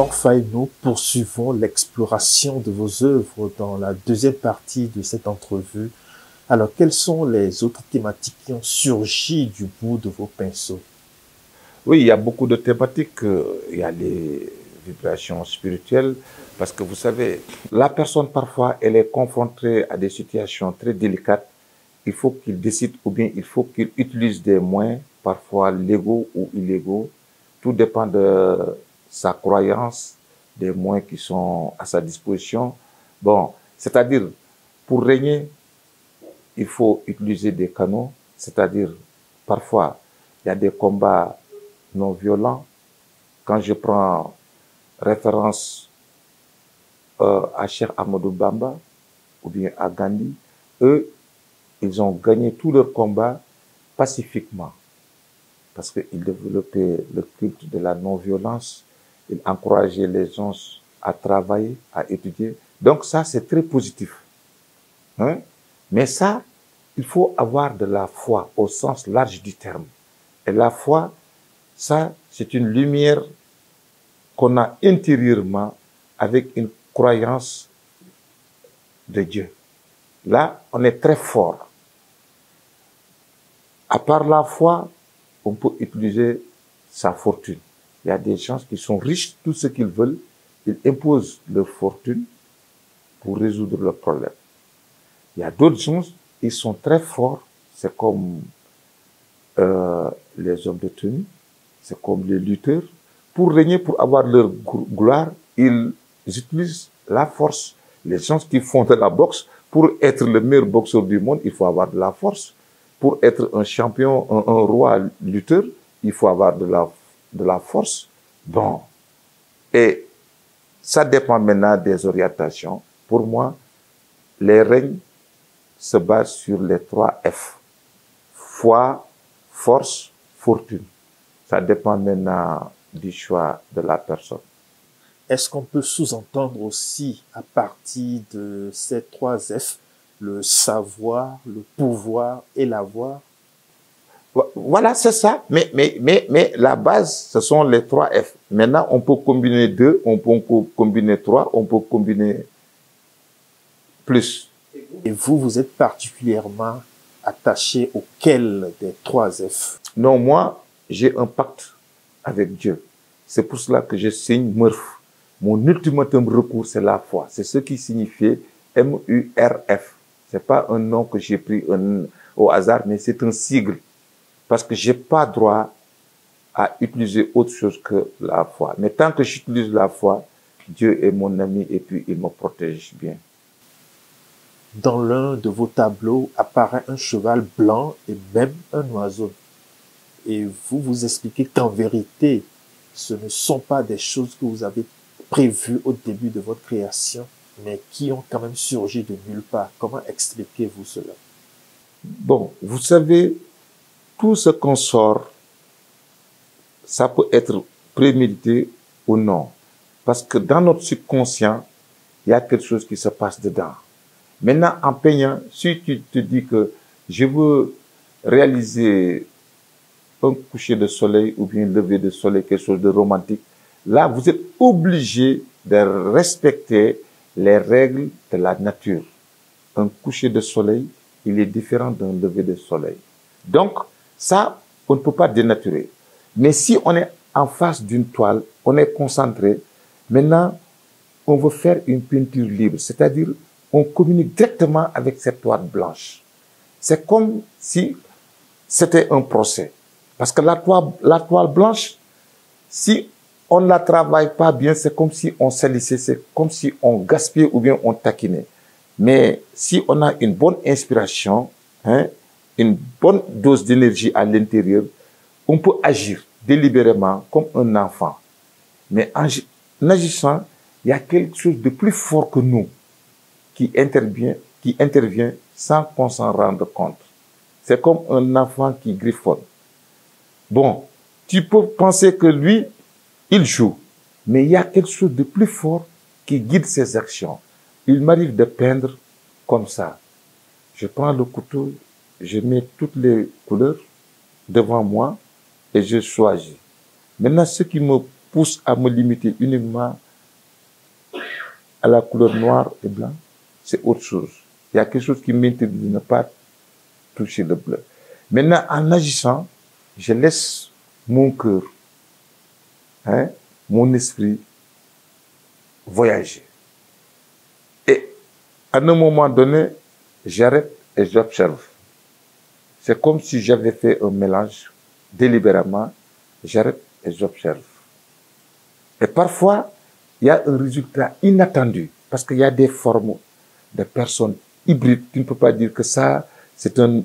Morpha et nous poursuivons l'exploration de vos œuvres dans la deuxième partie de cette entrevue. Alors, quelles sont les autres thématiques qui ont surgi du bout de vos pinceaux? Oui, il y a beaucoup de thématiques. Il y a les vibrations spirituelles, parce que vous savez, la personne parfois, elle est confrontée à des situations très délicates. Il faut qu'il décide ou bien il faut qu'il utilise des moyens, parfois légaux ou illégaux. Tout dépend de sa croyance, des moyens qui sont à sa disposition. Bon, c'est-à-dire, pour régner, il faut utiliser des canaux, c'est-à-dire, parfois, il y a des combats non violents. Quand je prends référence à Cheikh Ahmadou Bamba ou bien à Gandhi, eux, ils ont gagné tous leurs combats pacifiquement parce qu'ils développaient le culte de la non-violence, ils encourageaient les gens à travailler, à étudier. Donc ça, c'est très positif. Hein? Mais ça, il faut avoir de la foi au sens large du terme. Et la foi, ça, c'est une lumière qu'on a intérieurement avec une croyance de Dieu. Là, on est très fort. À part la foi, on peut utiliser sa fortune. Il y a des gens qui sont riches, tout ce qu'ils veulent, ils imposent leur fortune pour résoudre le problème. Il y a d'autres gens, ils sont très forts, c'est comme les hommes de tenue, c'est comme les lutteurs. Pour régner, pour avoir leur gloire, ils utilisent la force. Les gens qui font de la boxe, pour être le meilleur boxeur du monde, il faut avoir de la force. Pour être un champion, un roi lutteur, il faut avoir de la force. Bon. Et ça dépend maintenant des orientations. Pour moi, les règnes se basent sur les 3 F. Foi, force, fortune. Ça dépend maintenant du choix de la personne. Est-ce qu'on peut sous-entendre aussi, à partir de ces 3 F, le savoir, le pouvoir et l'avoir? Voilà, c'est ça. Mais la base, ce sont les 3 F. Maintenant, on peut combiner 2, on peut combiner 3, on peut combiner plus. Et vous, vous êtes particulièrement attaché auquel des 3 F? Non, moi, j'ai un pacte avec Dieu. C'est pour cela que je signe Murph. Mon ultimatum recours, c'est la foi. C'est ce qui signifie M-U-R-F. C'est pas un nom que j'ai pris au hasard, mais c'est un sigle. Parce que j'ai pas droit à utiliser autre chose que la foi. Mais tant que j'utilise la foi, Dieu est mon ami et puis il me protège bien. Dans l'un de vos tableaux apparaît un cheval blanc et même un oiseau. Et vous vous expliquez qu'en vérité, ce ne sont pas des choses que vous avez prévues au début de votre création, mais qui ont quand même surgi de nulle part. Comment expliquez-vous cela? Bon, vous savez, tout ce qu'on sort, ça peut être prémédité ou non. Parce que dans notre subconscient, il y a quelque chose qui se passe dedans. Maintenant, en peignant, si tu te dis que je veux réaliser un coucher de soleil ou bien un lever de soleil, quelque chose de romantique, là, vous êtes obligé de respecter les règles de la nature. Un coucher de soleil, il est différent d'un lever de soleil. Donc, ça, on ne peut pas dénaturer. Mais si on est en face d'une toile, on est concentré, maintenant, on veut faire une peinture libre, c'est-à-dire, on communique directement avec cette toile blanche. C'est comme si c'était un procès. Parce que la toile blanche, si on ne la travaille pas bien, c'est comme si on salissait, c'est comme si on gaspillait ou bien on taquinait. Mais si on a une bonne inspiration, hein, une bonne dose d'énergie à l'intérieur, on peut agir délibérément comme un enfant. Mais en agissant, il y a quelque chose de plus fort que nous qui intervient sans qu'on s'en rende compte. C'est comme un enfant qui griffonne. Bon, tu peux penser que lui, il joue, mais il y a quelque chose de plus fort qui guide ses actions. Il m'arrive de peindre comme ça. Je prends le couteau, je mets toutes les couleurs devant moi et je choisis. Maintenant, ce qui me pousse à me limiter uniquement à la couleur noire et blanc, c'est autre chose. Il y a quelque chose qui m'interdit de ne pas toucher le bleu. Maintenant, en agissant, je laisse mon cœur, mon esprit voyager. Et à un moment donné, j'arrête et j'observe. C'est comme si j'avais fait un mélange délibérément. J'arrête et j'observe. Et parfois, il y a un résultat inattendu parce qu'il y a des formes de personnes hybrides. Tu ne peux pas dire que ça, c'est un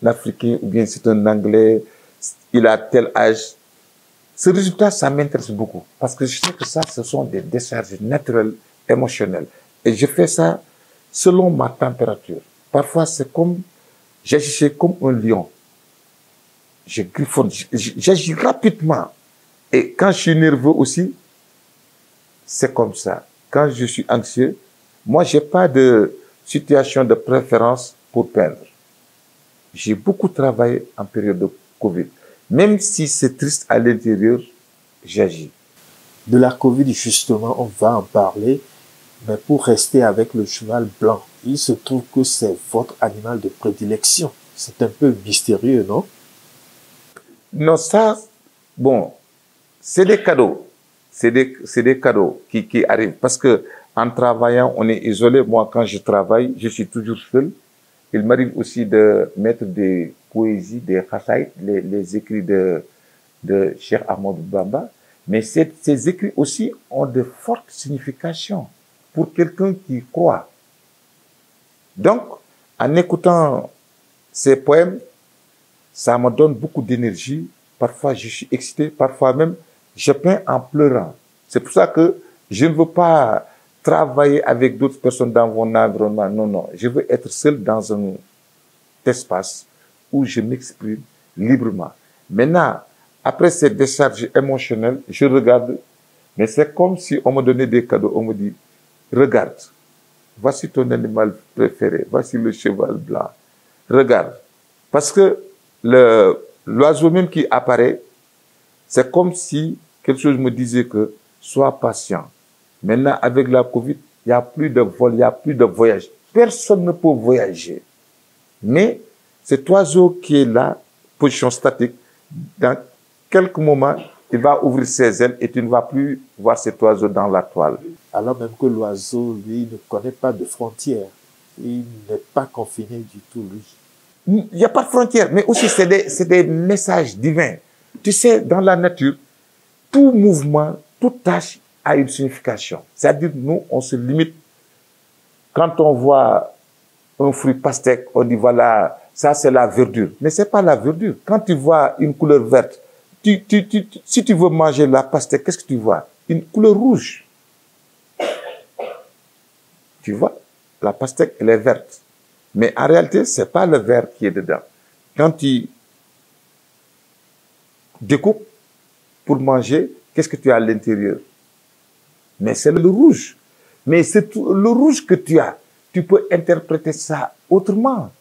Africain ou bien c'est un Anglais, il a tel âge. Ce résultat, ça m'intéresse beaucoup parce que je sais que ça, ce sont des décharges naturelles, émotionnelles. Et je fais ça selon ma température. Parfois, c'est comme, j'agissais comme un lion. Je griffonne, j'agis rapidement. Et quand je suis nerveux aussi, c'est comme ça. Quand je suis anxieux, moi, j'ai pas de situation de préférence pour peindre. J'ai beaucoup travaillé en période de Covid. Même si c'est triste à l'intérieur, j'agis. De la Covid, justement, on va en parler. Mais pour rester avec le cheval blanc, il se trouve que c'est votre animal de prédilection. C'est un peu mystérieux, non? Non, ça, bon, c'est des cadeaux. C'est des cadeaux qui arrivent. Parce que en travaillant, on est isolé. Moi, quand je travaille, je suis toujours seul. Il m'arrive aussi de mettre des poésies, des khasaïd, les écrits de Cheikh Ahmadou Bamba. Mais ces écrits aussi ont de fortes significations pour quelqu'un qui croit. Donc, en écoutant ces poèmes, ça me donne beaucoup d'énergie. Parfois, je suis excité. Parfois même, je peins en pleurant. C'est pour ça que je ne veux pas travailler avec d'autres personnes dans mon environnement. Non, non. Je veux être seul dans un espace où je m'exprime librement. Maintenant, après cette décharge émotionnelle, je regarde, mais c'est comme si on me donnait des cadeaux. On me dit, regarde, voici ton animal préféré, voici le cheval blanc. Regarde. Parce que l'oiseau même qui apparaît, c'est comme si quelque chose me disait que sois patient. Maintenant, avec la Covid, il n'y a plus de vol, il n'y a plus de voyage. Personne ne peut voyager. Mais cet oiseau qui est là, position statique, dans quelques moments, il va ouvrir ses ailes et tu ne vas plus voir cet oiseau dans la toile. Alors même que l'oiseau, lui, ne connaît pas de frontières. Il n'est pas confiné du tout, lui. Il n'y a pas de frontières, mais aussi c'est des messages divins. Tu sais, dans la nature, tout mouvement, toute tâche a une signification. C'est-à-dire, nous, on se limite. Quand on voit un fruit pastèque, on dit voilà, ça c'est la verdure. Mais c'est pas la verdure. Quand tu vois une couleur verte, si tu veux manger la pastèque, qu'est-ce que tu vois? Une couleur rouge. Tu vois, la pastèque, elle est verte. Mais en réalité, c'est pas le vert qui est dedans. Quand tu découpes pour manger, qu'est-ce que tu as à l'intérieur? Mais c'est le rouge. Mais c'est le rouge que tu as. Tu peux interpréter ça autrement.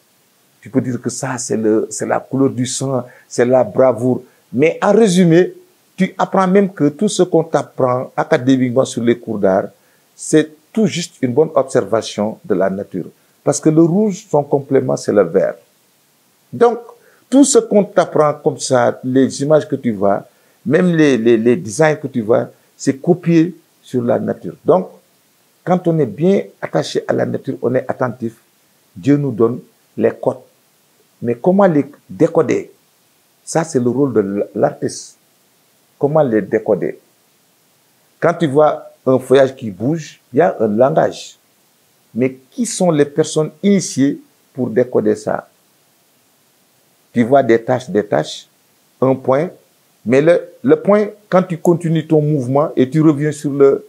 Tu peux dire que ça, c'est la couleur du sang, c'est la bravoure. Mais en résumé, tu apprends même que tout ce qu'on t'apprend académiquement sur les cours d'art, c'est tout juste une bonne observation de la nature. Parce que le rouge, son complément, c'est le vert. Donc, tout ce qu'on t'apprend comme ça, les images que tu vois, même les designs que tu vois, c'est copié sur la nature. Donc, quand on est bien attaché à la nature, on est attentif, Dieu nous donne les codes. Mais comment les décoder? Ça, c'est le rôle de l'artiste. Comment les décoder? Quand tu vois un feuillage qui bouge, il y a un langage. Mais qui sont les personnes initiées pour décoder ça? Tu vois des tâches, un point. Mais le point, quand tu continues ton mouvement et tu reviens sur le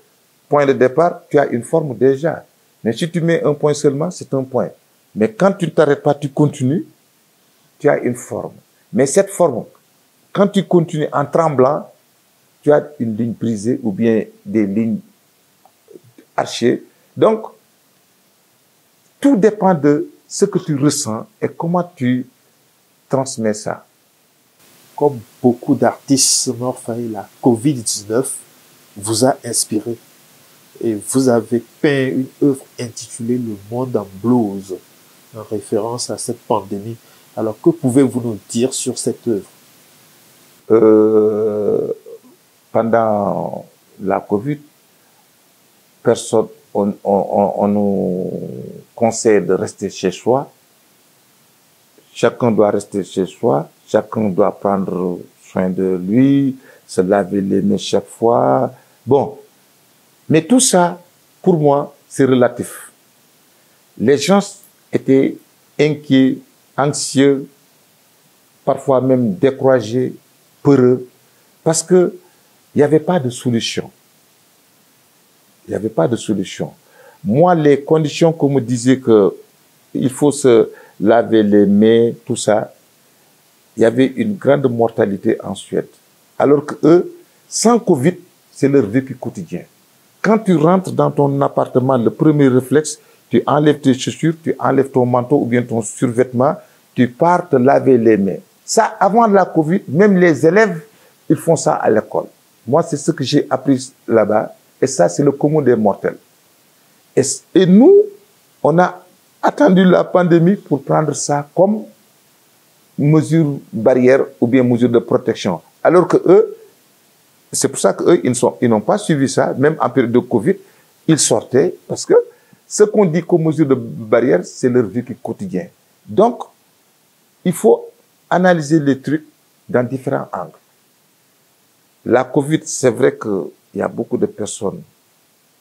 point de départ, tu as une forme déjà. Mais si tu mets un point seulement, c'est un point. Mais quand tu ne t'arrêtes pas, tu continues, tu as une forme. Mais cette forme, quand tu continues en tremblant, tu as une ligne brisée ou bien des lignes archées. Donc, tout dépend de ce que tu ressens et comment tu transmets ça. Comme beaucoup d'artistes morts failli la Covid-19, vous a inspiré et vous avez peint une œuvre intitulée Le Monde en blues, en référence à cette pandémie. Alors, que pouvez-vous nous dire sur cette œuvre? Pendant la Covid, personne, on nous conseille de rester chez soi. Chacun doit rester chez soi. Chacun doit prendre soin de lui, se laver les mains chaque fois. Bon, mais tout ça, pour moi, c'est relatif. Les gens étaient inquiets, anxieux, parfois même découragés, peureux, parce que il n'y avait pas de solution. Il n'y avait pas de solution. Moi, les conditions qu'on me disait que il faut se laver les mains, tout ça, il y avait une grande mortalité en Suède. Alors que eux, sans Covid, c'est leur vécu quotidien. Quand tu rentres dans ton appartement, le premier réflexe, tu enlèves tes chaussures, tu enlèves ton manteau ou bien ton survêtement, tu pars te laver les mains. Ça, avant la Covid, même les élèves, ils font ça à l'école. Moi, c'est ce que j'ai appris là-bas. Et ça, c'est le commun des mortels. Et nous, on a attendu la pandémie pour prendre ça comme mesure barrière ou bien mesure de protection. Alors que eux, c'est pour ça qu'eux, ils n'ont pas suivi ça. Même en période de Covid, ils sortaient parce que ce qu'on dit comme mesure de barrière, c'est leur vécu quotidien. Donc, il faut analyser les trucs dans différents angles. La Covid, c'est vrai qu'il y a beaucoup de personnes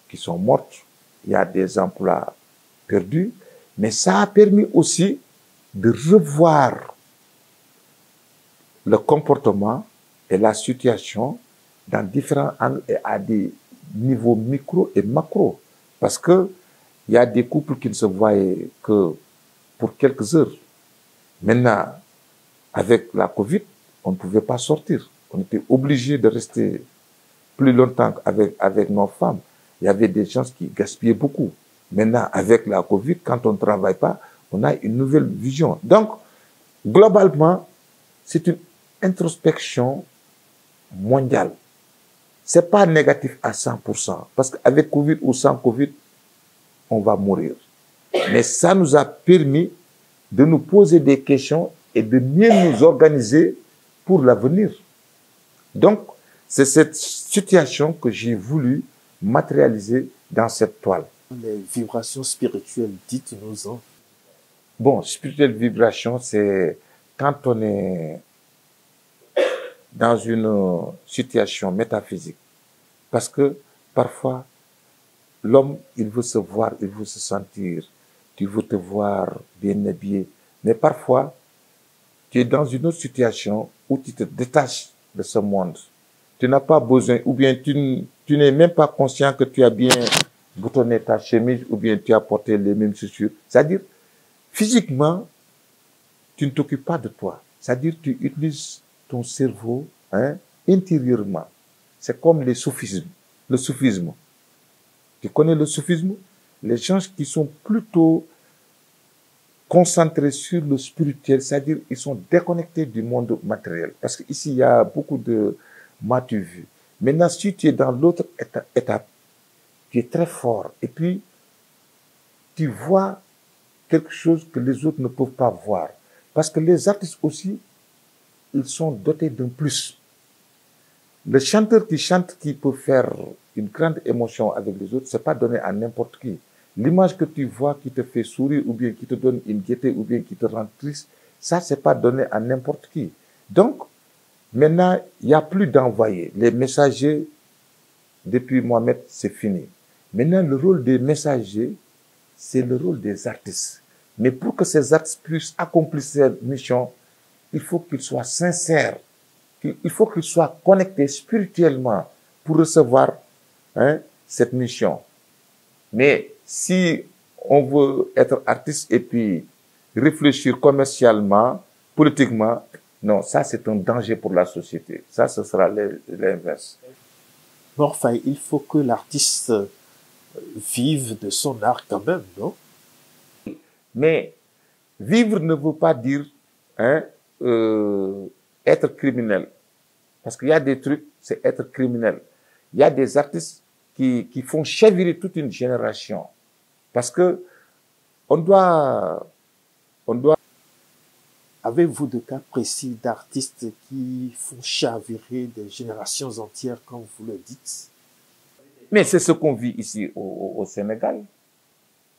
qui sont mortes. Il y a des emplois perdus. Mais ça a permis aussi de revoir le comportement et la situation dans différents angles et à des niveaux micro et macro. Parce que il y a des couples qui ne se voyaient que pour quelques heures. Maintenant, avec la Covid, on ne pouvait pas sortir. On était obligé de rester plus longtemps avec nos femmes. Il y avait des gens qui gaspillaient beaucoup. Maintenant, avec la Covid, quand on ne travaille pas, on a une nouvelle vision. Donc, globalement, c'est une introspection mondiale. C'est pas négatif à 100%. Parce qu'avec Covid ou sans Covid, on va mourir. Mais ça nous a permis de nous poser des questions et de mieux nous organiser pour l'avenir. Donc, c'est cette situation que j'ai voulu matérialiser dans cette toile. Les vibrations spirituelles, dites-nous-en. Bon, spirituelle vibration, c'est quand on est dans une situation métaphysique. Parce que parfois, l'homme, il veut se voir, il veut se sentir, tu veux te voir bien habillé. Mais parfois, tu es dans une autre situation où tu te détaches de ce monde. Tu n'as pas besoin, ou bien tu n'es même pas conscient que tu as bien boutonné ta chemise, ou bien tu as porté les mêmes chaussures. C'est-à-dire, physiquement, tu ne t'occupes pas de toi. C'est-à-dire, tu utilises ton cerveau intérieurement. C'est comme le soufisme. Tu connais le soufisme? Les gens qui sont plutôt concentrés sur le spirituel, c'est-à-dire ils sont déconnectés du monde matériel. Parce qu'ici, il y a beaucoup de m'as-tu vu. Maintenant, si tu es dans l'autre étape, tu es très fort. Et puis, tu vois quelque chose que les autres ne peuvent pas voir. Parce que les artistes aussi, ils sont dotés d'un plus. Le chanteur qui chante, qui peut faire une grande émotion avec les autres, c'est pas donné à n'importe qui. L'image que tu vois qui te fait sourire, ou bien qui te donne une gaieté, ou bien qui te rend triste, ça, c'est pas donné à n'importe qui. Donc, maintenant, il n'y a plus d'envoyés. Les messagers, depuis Mohamed, c'est fini. Maintenant, le rôle des messagers, c'est le rôle des artistes. Mais pour que ces artistes puissent accomplir cette mission, il faut qu'ils soient sincères. Il faut qu'ils soient connectés spirituellement pour recevoir cette mission. Mais si on veut être artiste et puis réfléchir commercialement, politiquement, non, ça c'est un danger pour la société. Ça, ce sera l'inverse. Mor Fay, il faut que l'artiste vive de son art quand même, non? Mais vivre ne veut pas dire être criminel. Parce qu'il y a des trucs, c'est être criminel. il y a des artistes qui font chavirer toute une génération. Parce que on doit... Avez-vous de cas précis d'artistes qui font chavirer des générations entières, comme vous le dites? Mais c'est ce qu'on vit ici au Sénégal.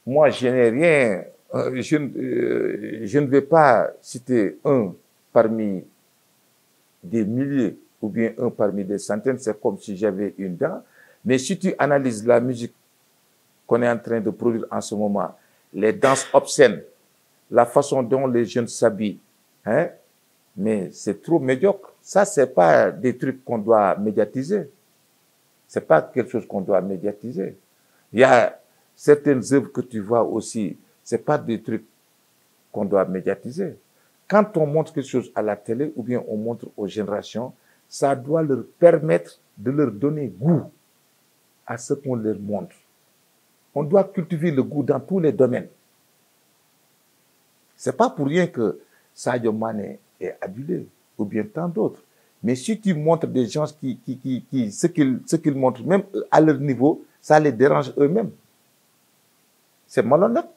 Moi, je n'ai rien... je ne vais pas citer un parmi des milliers ou bien un parmi des centaines. C'est comme si j'avais une dent. Mais si tu analyses la musique qu'on est en train de produire en ce moment, les danses obscènes, la façon dont les jeunes s'habillent, hein, mais c'est trop médiocre. Ça, c'est pas des trucs qu'on doit médiatiser. C'est pas quelque chose qu'on doit médiatiser. Il y a certaines œuvres que tu vois aussi, c'est pas des trucs qu'on doit médiatiser. Quand on montre quelque chose à la télé ou bien on montre aux générations, ça doit leur permettre de leur donner goût à ce qu'on leur montre. On doit cultiver le goût dans tous les domaines. C'est pas pour rien que Sadio Mané est adulé, ou bien tant d'autres. Mais si tu montres des gens ce qu'ils montrent, même à leur niveau, ça les dérange eux-mêmes. C'est malhonnête.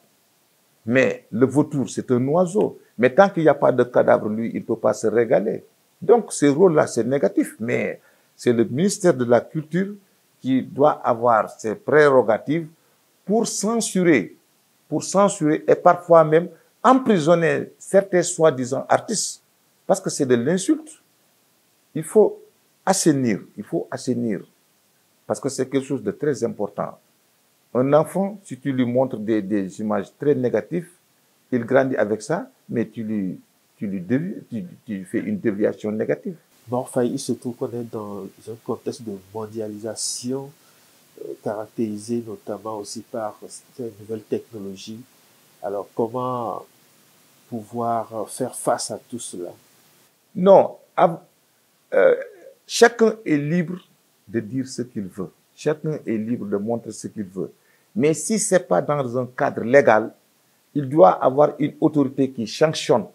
Mais le vautour, c'est un oiseau. Mais tant qu'il n'y a pas de cadavre, lui, il ne peut pas se régaler. Donc, ce rôle-là, c'est négatif. Mais c'est le ministère de la Culture qui doit avoir ses prérogatives pour censurer et parfois même emprisonner certains soi-disant artistes. Parce que c'est de l'insulte. Il faut assainir. Parce que c'est quelque chose de très important. Un enfant, si tu lui montres des images très négatives, il grandit avec ça, mais tu fais une déviation négative. Bon, enfin, il se trouve qu'on est dans un contexte de mondialisation caractérisé notamment aussi par ces nouvelles technologies. Alors, comment pouvoir faire face à tout cela? Non, chacun est libre de dire ce qu'il veut. Chacun est libre de montrer ce qu'il veut. Mais si ce n'est pas dans un cadre légal, il doit avoir une autorité qui sanctionne.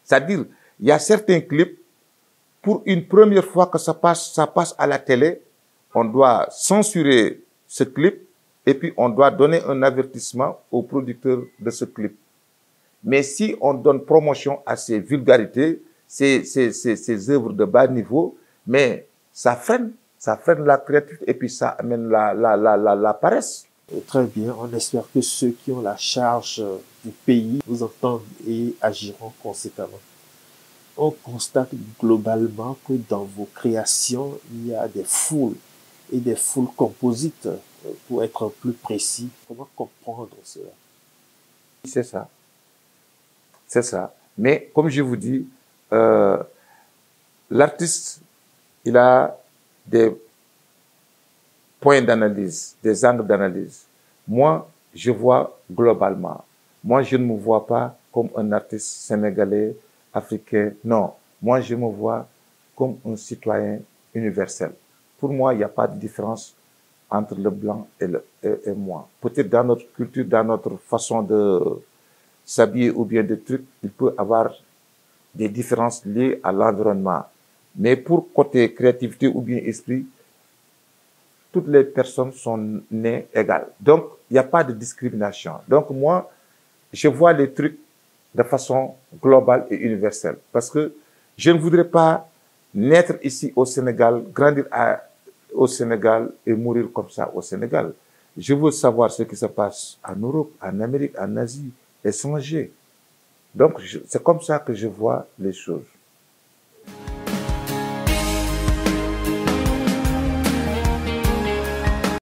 C'est-à-dire, il y a certains clips, pour une première fois que ça passe à la télé, on doit censurer ce clip et puis on doit donner un avertissement au producteur de ce clip. Mais si on donne promotion à ces vulgarités, ces œuvres de bas niveau, mais ça freine la créativité et puis ça amène la paresse. Très bien, on espère que ceux qui ont la charge du pays vous entendent et agiront conséquemment. On constate globalement que dans vos créations, il y a des foules et des foules composites, pour être plus précis. Comment comprendre cela? C'est ça. Mais comme je vous dis, l'artiste, il a des points d'analyse, des angles d'analyse. Moi, je vois globalement. Moi, je ne me vois pas comme un artiste sénégalais, africain. Non, moi, je me vois comme un citoyen universel. Pour moi, il n'y a pas de différence entre le blanc et moi. Peut-être dans notre culture, dans notre façon de s'habiller ou bien des trucs, il peut avoir des différences liées à l'environnement. Mais pour côté créativité ou bien esprit, toutes les personnes sont nées égales. Donc, il n'y a pas de discrimination. Donc, moi, je vois les trucs de façon globale et universelle. Parce que je ne voudrais pas naître ici au Sénégal, grandir au Sénégal et mourir comme ça au Sénégal. Je veux savoir ce qui se passe en Europe, en Amérique, en Asie et changer. Donc, c'est comme ça que je vois les choses.